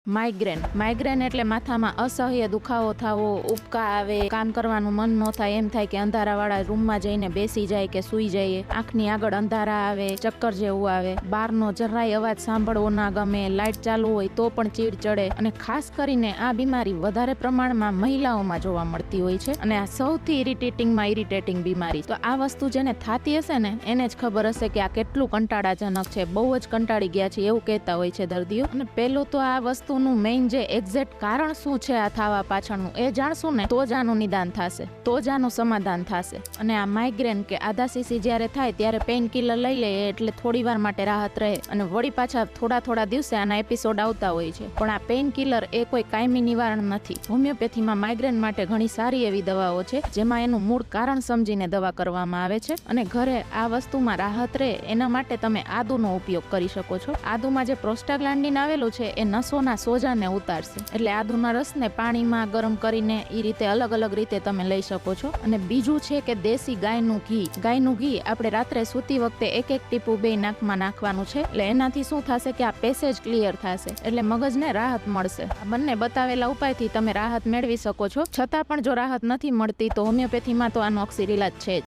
Migraine એટલે માથામાં અસહ્ય દુખાવો થવો, ઉબકા આવે, કામ કરવાનું મન ન થાય, એમ થાય કે અંધારાવાળા રૂમમાં જઈને બેસી જાય કે સૂઈ જઈએ, આંખની આગળ અંધારા આવે, ચક્કર જેવું આવે, બહારનો જરાય અવાજ સાંભળવો ના ગમે, લાઇટ ચાલુ હોય તો પણ ચીડ ચડે. અને ખાસ કરીને આ બીમારી વધારે પ્રમાણમાં મહિલાઓમાં જોવા મળતી હોય છે અને આ સૌથી ઇરિટેટિંગ બીમારી. તો આ વસ્તુ જેને થાતી હશે ને એને જ ખબર હશે કે આ કેટલું કંટાળાજનક છે, બહુ જ કંટાળી ગયા છે એવું કહેતા હોય છે દર્દીઓ. અને પેલું તો આ વસ્તુનું મેઇન જે એક્ઝેક્ટ કારણ શું છે આ થવા પાછળનું એ જાણશું ને તો જ આનું નિદાન થશે, તો જ આનું સમાધાન થશે. અને આ માઇગ્રેન કે આધાશીશી જ્યારે થાય ત્યારે પેઇન કિલર લઈ લઈએ એટલે થોડી વાર માટે રાહત રહે અને વળી પાછા થોડા દિવસે આના એપિસોડ આવતા હોય છે. પણ આ પેઇન કિલર એ કોઈ કાયમી નિવારણ નથી. હોમિયોપેથીમાં માઇગ્રેન માટે ઘણી સારી એવી દવાઓ છે જેમાં એનું મૂળ કારણ સમજીને દવા કરવામાં આવે છે અને ઘરે આ વસ્તુમાં રાહત રહે એના માટે તમે આદુનો ઉપયોગ કરી શકો છો. આદુમાં જે પ્રોસ્ટાગ્લાન્ડિન આવેલું છે એ નસોના સોજાને ઉતારશે, એટલે આદુના રસને પાણીમાં ગરમ કરીને એ રીતે અલગ રીતે તમે લઈ શકો છો. અને બીજું છે કે દેશી ગાયનું ઘી આપણે રાત્રે સૂતી વખતે એક ટીપું બે નાકમાં નાખવાનું છે, એટલે એનાથી શું થશે કે આ પેસેજ ક્લિયર થશે, એટલે મગજને રાહત મળશે. આ બંને બતાવેલા ઉપાયથી તમે રાહત મેળવી શકો છો. છતાં પણ જો રાહત નથી મળતી તો હોમિયોપેથીમાં તો આનો અક્સર ઇલાજ છે જ.